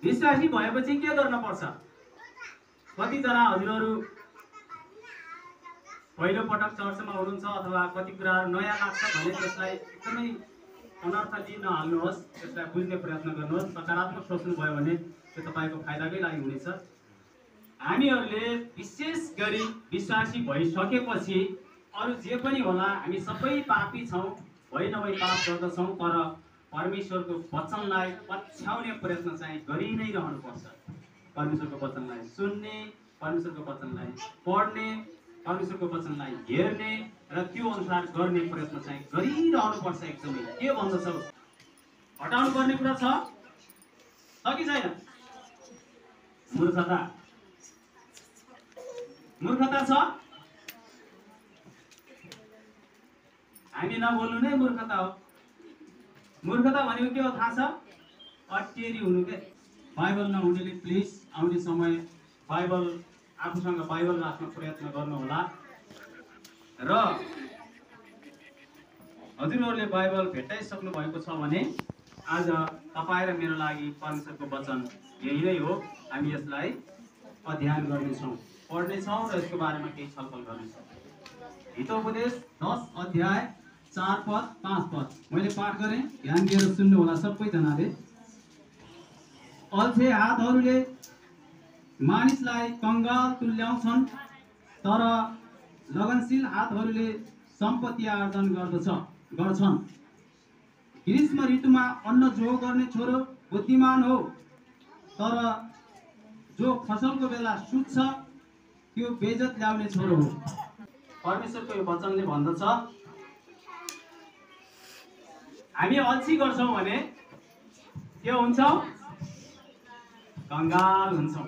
विश्वासी भएपछि के गर्न पर्छ? कतिजना हजुरहरू पहिलो पटक चर्चमा हुनुहुन्छ अथवा कति कुराहरू नयाँ लाग्छ भने त्यसलाई एकदमै अनर्थ लिन नहाल्नुहोस्, त्यसलाई बुझ्ने प्रयत्न गर्नुहोस्। सकारात्मक सोच्नुभयो भने त्यो तपाईँको फाइदाकै लागि हुनेछ। हामीहरूले विशेष गरी विश्वासी भइसकेपछि अरू जे पनि होला, हामी सबै पापी छौँ, भइ नभई पाप गर्दछौँ, तर परमेश्वरको वचनलाई पछ्याउने प्रयत्न चाहिँ गरि नै रहनुपर्छ। परमेश्वरको वचनलाई सुन्ने, परमेश्वरको वचनलाई पढ्ने, परमेश्वरको वचनलाई हेर्ने र त्यो अनुसार गर्ने प्रयत्न चाहिँ गरिरहनुपर्छ। एकदमै के भन्दछौ? हटाउनु पर्ने कुरा छ कि छैन? मूर्खता छ। हामी नबोल्नु नै मूर्खता हो। मूर्खता भनेको के हो थाहा छ? अटेरी हुनु के। बाइबल नहुनेले प्लिज आउने समय बाइबल आफूसँग बाइबल राख्न प्रयत्न गर्नुहोला। र हजुरहरूले बाइबल भेटाइसक्नु भएको छ भने आज तपाईँ र मेरो लागि परमेश्वरको वचन यही नै हो। हामी यसलाई अध्ययन गर्नेछौँ, पढ्नेछौँ र यसको बारेमा केही छलफल गर्नेछौँ। हितोपदेश 10 अध्याय 4 पद 5 पद मैले पाठ गरेँ, ध्यान दिएर सुन्नु होला सबैजनाले। अल्छे हातहरूले मानिसलाई कंगाल तुल्याउँछन्, तर लगनशील हातहरूले सम्पत्ति आर्जन गर्छन्। ग्रीष्म ऋतुमा अन्न जो गर्ने छोरो बुद्धिमान हो, तर जो फसलको बेला सुत्छ त्यो बेइज्जत ल्याउने छोरो हो। परमेश्वरको यो वचनले भन्दछ हामी अल्छी गर्छौँ भने के हुन्छौँ? कंगाल हुन्छौँ।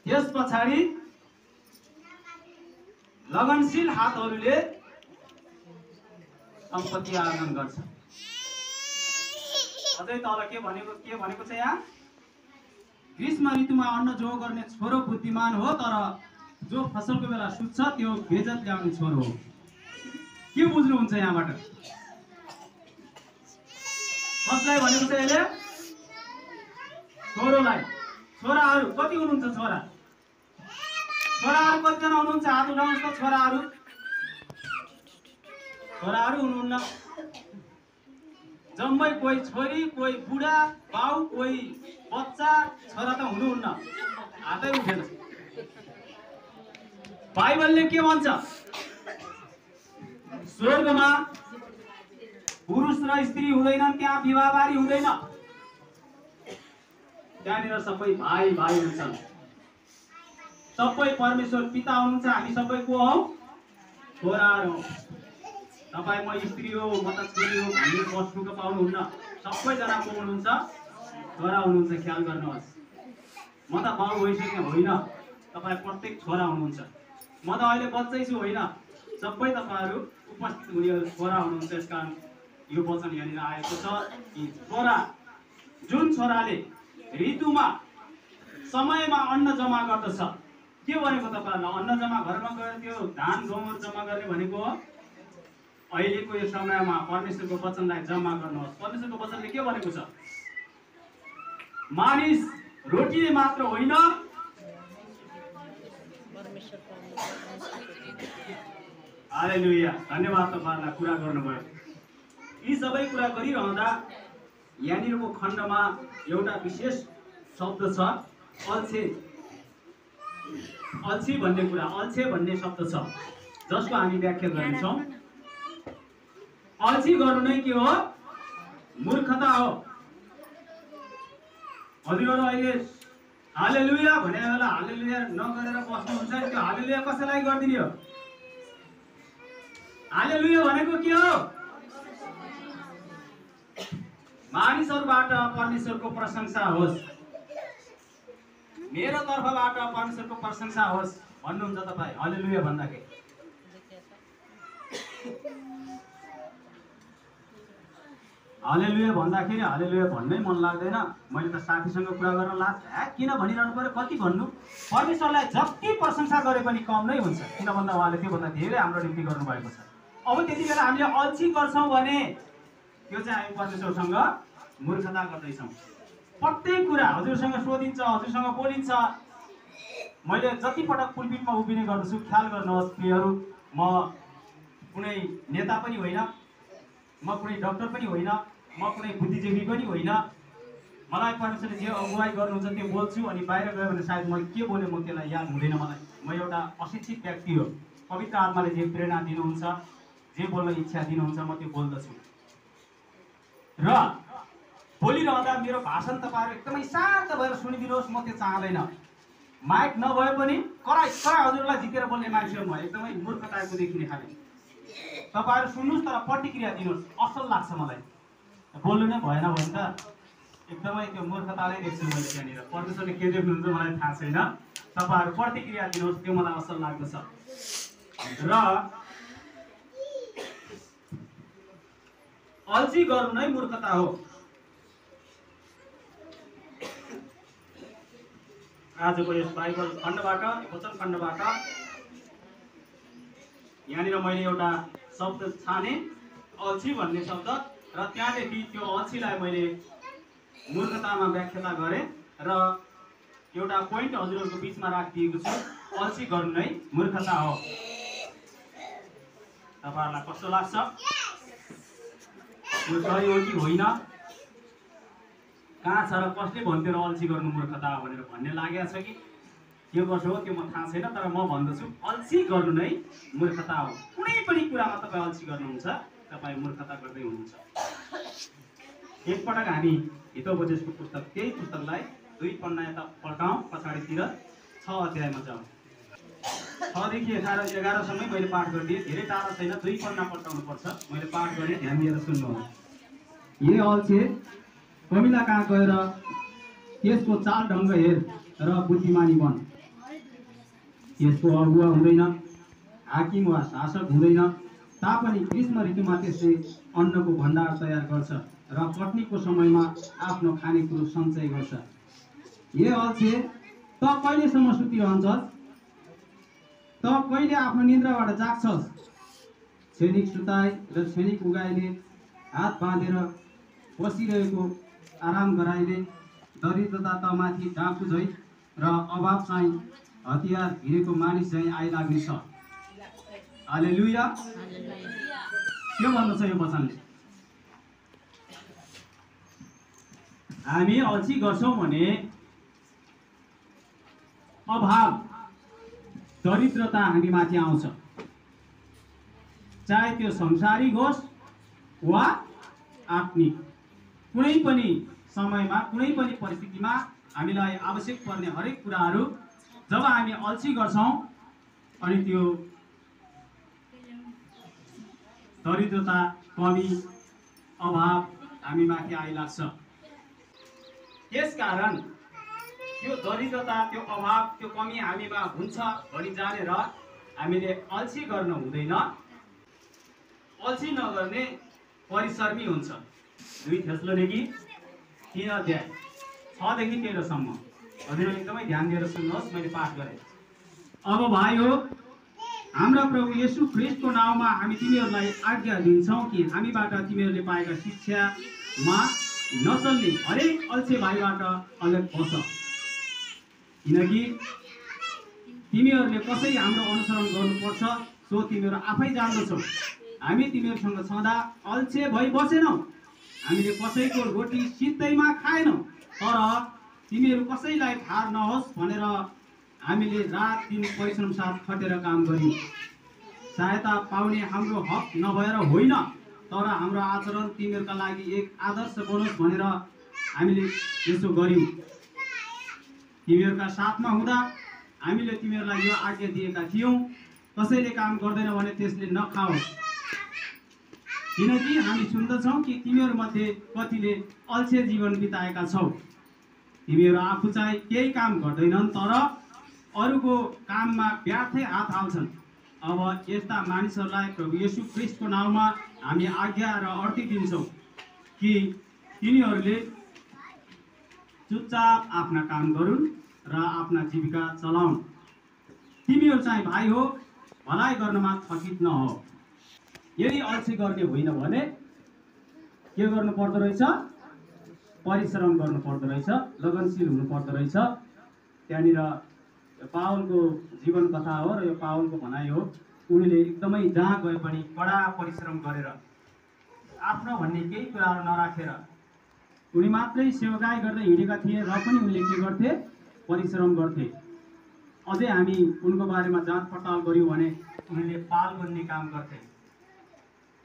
त्यस पछाडि लगनशील हातहरूले सम्पत्ति आर्जन गर्छ। अझै तल के भनेको छ यहाँ? ग्रीष्म ऋतुमा अन्न जो गर्ने छोरो बुद्धिमान हो, तर जो फसलको बेला सुत्छ त्यो बेइज्जत ल्याउने छोरो हो। के बुझ्नुहुन्छ यहाँबाट? कसलाई भनेको छ यसले? छोरोलाई। छोराहरू कति हुनुहुन्छ? छोराहरू कतिजना हुनुहुन्छ? हात उठाउनुहोस् त। छोराहरू हुनुहुन्न। जम्मै कोही छोरी, कोही बुढा, बाउ, कोही बच्चा, छोरा त हुनुहुन्न। हातै उठेन। बाइबलले के भन्छ? स्वर्गमा पुरुष र स्त्री हुँदैनन्, त्यहाँ विवाहबारी हुँदैन। त्यहाँनिर सबै भाइ हुन्छन्। सबै परमेश्वर पिता हुनुहुन्छ। हामी सबै को हौ? छोराहरू हौ। तपाईँ म स्त्री हो, म त छोरी हो भन्ने बस्नुको पाउनुहुन्न। सबैजना को हुनुहुन्छ? छोरा हुनुहुन्छ। ख्याल गर्नुहोस्। म त बाउ भइसकेँ होइन, तपाईँ प्रत्येक छोरा हुनुहुन्छ। म त अहिले बच्चै छु होइन, सबै तपाईँहरू उपस्थित हुने छोरा हुनुहुन्छ। यसकारण यो वचन यहाँनिर आएको छ कि छोरा, जुन छोराले ऋतुमा समयमा अन्न जम्मा गर्दछ। के भनेको तपाईँहरूलाई? अन्न जम्मा घरमा गएर त्यो धान गहुँ जम्मा गर्ने भनेको हो। अहिलेको यो समयमा परमेश्वरको वचनलाई जम्मा गर्नुहोस्। परमेश्वरको वचनले के भनेको छ? मानिस रोटीले मात्र होइन, हालेलुया, धन्यवाद तपाईँहरूलाई कुरा गर्नुभयो। यी सबै कुरा गरिरहँदा यहाँनिरको खण्डमा एउटा विशेष शब्द छ, अल्छे भन्ने कुरा। अल्छे भन्ने शब्द छ जसको हामी व्याख्या गर्नेछौँ। अल्छी गर्नु नै के हो? मूर्खता हो। हजुरहरू अहिले हालेलुया भने बेला हालेलुया नगरेर बस्नुहुन्छ। त्यो हालेलुया कसैलाई गरिदिने हो? हालेलुया भनेको के हो? मानिसहरूबाट परमेश्वरको प्रशंसा होस्, मेरो तर्फबाट परमेश्वरको प्रशंसा होस् भन्नुहुन्छ तपाईँ हालेलुया भन्दाखेरि। हालेलुया भन्दाखेरि हालेलुया भन्नै मन लाग्दैन। मैले त साथीसँग कुरा गर्न किन भनिरहनु पर्यो? कति भन्नु? परमेश्वरलाई जति प्रशंसा गरे पनि कम नै हुन्छ। किन भन्दा उहाँले त्योभन्दा धेरै हाम्रो निम्ति गर्नुभएको छ। अब त्यति बेला हामीले अल्छी गर्छौँ भने त्यो चाहिँ हामी परमेश्वरसँग मूर्खता गर्दैछौँ। प्रत्येक कुरा हजुरसँग सोधिन्छ, हजुरसँग बोलिन्छ। मैले जति पटक पुलपिटमा उभिने गर्दछु, ख्याल गर्नुहोस् प्रियहरू, म कुनै नेता पनि होइन, म कुनै डाक्टर पनि होइन, म कुनै बुद्धिजीवी पनि होइन। मलाई परमेश्वरले जे अगुवाई गर्नुहुन्छ त्यो बोल्छु, अनि बाहिर गयो भने सायद म के बोलेँ म त्यसलाई याद हुँदैन मलाई। म एउटा अशिक्षित व्यक्ति हो। पवित्र आत्माले जे प्रेरणा दिनुहुन्छ, जे बोल्न इच्छा दिनुहुन्छ, म त्यो बोल्दछु। र बोलिरहँदा मेरो भाषण तपाईँहरू एकदमै शान्त भएर सुनिदिनुहोस्, म त्यो चाहँदैन। माइक नभए पनि कराई कराई हजुरलाई जितेर बोल्ने मान्छे हो म, एकदमै मूर्खताको देखिने खाले। तपाईँहरू सुन्नुहोस् तर प्रतिक्रिया दिनुहोस्, असल लाग्छ मलाई। बोल्नु नै भएन भने त एकदमै त्यो मूर्खताले देख्छु मैले त्यहाँनिर। परमेश्वरले के देख्नुहुन्छ मलाई थाहा छैन, तपाईँहरू प्रतिक्रिया दिनुहोस्, त्यो मलाई असल लाग्दछ। र अल्छी गर्नु नै मूर्खता हो। आजको यस बाइबल खण्डबाट, वचन खण्डबाट यहाँनिर मैले एउटा शब्द छाने, अल्छी भन्ने शब्द, र त्यहाँदेखि त्यो अल्छीलाई मैले मूर्खतामा व्याख्या गरेँ र एउटा पोइन्ट हजुरहरूको बिचमा राखिदिएको छु, अल्छी गर्नु नै मूर्खता हो। तपाईँहरूलाई कस्तो लाग्छ? यो सही हो कि होइन? कहाँ छ र कसले भन्थ्यो र अल्छी गर्नु मूर्खता हो भनेर भन्ने लागेको छ कि के गर्छ हो त्यो म थाहा छैन, तर म भन्दछु अल्छी गर्नु नै मूर्खता हो। कुनै पनि कुरामा तपाईँ अल्छी गर्नुहुन्छ, तपाईँ मूर्खता गर्दै हुनुहुन्छ। एकपटक हामी हितोपदेशको पुस्तक, त्यही पुस्तकलाई 2 पन्ना यता पल्टाउँ, पछाडितिर 6 अध्यायमा जाउँ। 6 देखि 11सम्मै मैले पाठ गरिदिएँ, धेरै टाढा छैन, 2 पन्ना पल्टाउनु पर्छ। मैले पाठ गरेँ, ध्यान दिएर सुन्नुहोस्। ये अल्छे, कमिला कहाँ गएर त्यसको चाल ढङ्ग हेर र बुद्धिमानी बन। त्यसको अगुवा हुँदैन, हाकिम वा शासक हुँदैन, तापनि ग्रीष्म ऋतुमा त्यसले अन्नको भण्डार तयार गर्छ र कटनीको समयमा आफ्नो खानेकुरो सञ्चय गर्छ। ये अल्छे, त कहिलेसम्म सुतिरहन्छस्? त कहिले आफ्नो निन्द्राबाट जाग्छस्? क्षणिक सुताइ र क्षणिक उगाइले, हात बाँधेर बसिरहेको आराम गराइले, दरिद्रता त माथि डाँकु झै र अभाव चाहिँ हतियार भिरेको मानिस झै आइलाग्ने छ। हालेलुया। के भन्दछ यो वचनले? हामी अल्छी गर्छौँ भने अभाव, दरिद्रता हामी माथि आउँछ। चाहे त्यो संसारिक होस् वा आत्मिक, कुनै पनि समयमा, कुनै पनि परिस्थितिमा हामीलाई आवश्यक पर्ने हरेक कुराहरू जब हामी अल्छी गर्छौँ, अनि त्यो दरिद्रता, कमी, अभाव हामी माथि आइलाग्छ। त्यसकारण त्यो दरिद्रता, त्यो अभाव, त्यो कमी हामीमा हुन्छ भनी जानेर हामीले अल्छी गर्न हुँदैन। अल्छी नगर्ने परिश्रमी हुन्छ। 2 थेसलोनिकी 3 अध्याय 6 देखि 13सम्म। हजुरले एकदमै ध्यान दिएर सुन्नुहोस्, मैले पाठ गरेँ। अब भाइ हो, हाम्रा प्रभु येशू ख्रीष्टको नाउँमा हामी तिमीहरूलाई आज्ञा दिन्छौँ कि हामीबाट तिमीहरूले पाएका शिक्षामा नचल्ने हरेक अल्छे भाइबाट अलग बस, किनकि तिमीहरूले कसरी हाम्रो अनुसरण गर्नुपर्छ सो तिमीहरू आफै जान्दछौ। हामी तिमीहरूसँग छँदा अल्छे भई बसेनौँ, हामीले कसैको रोटी सित्तैमा खाएनौँ, तर तिमीहरू कसैलाई ठार नहोस् भनेर हामीले रात दिन परिश्रम साथ खटेर काम गर्यौँ। सहायता पाउने हाम्रो हक नभएर होइन, तर हाम्रो आचरण तिमीहरूका लागि एक आदर्श बनोस् भनेर हामीले यसो गर्यौँ। तिमीहरूका साथमा हुँदा हामीले तिमीहरूलाई यो आज्ञा दिएका थियौँ, कसैले काम गर्दैन भने त्यसले नखाओस्, किनकि हामी सुन्दछौँ कि तिमीहरूमध्ये कतिले अल्छे जीवन बिताएका छौ। तिमीहरू आफू चाहिँ केही काम गर्दैनन्, तर अरूको काममा व्यर्थै हात हाल्छन्। अब यस्ता मानिसहरूलाई प्रभु येशू ख्रीष्टको नाउँमा हामी आज्ञा र अर्ती दिन्छौँ कि तिनीहरूले चुपचाप आफ्ना काम गरून् र आफ्ना जीविका चलाउन्। तिमीहरू चाहिँ भाइ हो, भलाइ गर्नमा थकित नहो। यदि अल्छी गर्ने होइन भने के गर्नु पर्दो रहेछ? परिश्रम गर्नु पर्दो रहेछ, लगनशील हुनु पर्दो रहेछ। त्यहाँनिर पावलको जीवन कथा हो र यो पावलको भनाइ हो। उनीले एकदमै जहाँ गए पनि कडा परिश्रम गरेर आफ्नो भन्ने केही कुराहरू नराखेर उनी मात्रै सेवाकाई गर्दै हिँडेका थिए र पनि उनले के गर्थे? परिश्रम गर्थे। अझै हामी उनको बारेमा जाँच पडताल गऱ्यौँ भने उनले पाल बन्ने काम गर्थे।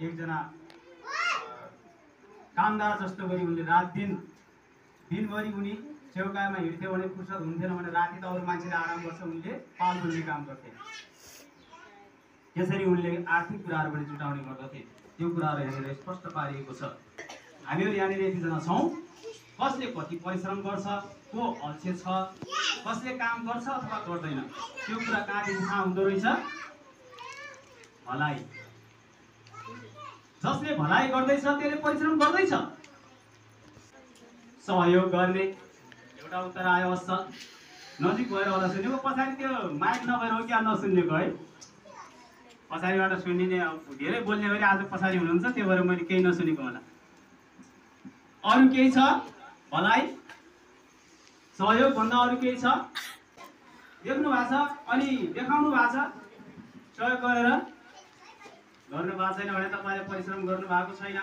एकजना कामदार जस्तो गरी उनले रात दिनभरि उनी सेवाकाईमा हिँड्थ्यो भने फुर्सद हुन्थेन भने राति त अरू मान्छेले आराम गर्छ, उनले पाल बन्ने काम गर्थे। त्यसरी उनले आर्थिक कुराहरू पनि जुटाउने गर्दथे। त्यो कुराहरू यहाँनिर स्पष्ट पारिएको छ। हामीहरू यहाँनिर यतिजना छौँ, कसले कति परिश्रम गर्छ, को अल्छे छ, कसले काम गर्छ अथवा गर्दैन, त्यो कुरा कहाँदेखि थाहा हुँदो रहेछ? भलाइ। जसले भलाइ गर्दैछ त्यसले परिश्रम गर्दैछ। सहयोग गर्ने एउटा उत्तर आयो असल। नजिक भएर होला सुनेको, पछाडि त्यो माइक नभएर हो क्या नसुनेको है? पछाडिबाट सुनिने धेरै बोल्ने गरी आज पछाडि हुनुहुन्छ, त्यो भएर मैले केही नसुनेको होला। अरू केही छ? भलाइ सहयोग भन्दा अरू केही छ? देख्नु भएको छ अनि देखाउनु भएको छ? सहयोग गरेर गर्नु भएको छैन भने तपाईँले परिश्रम गर्नु भएको छैन।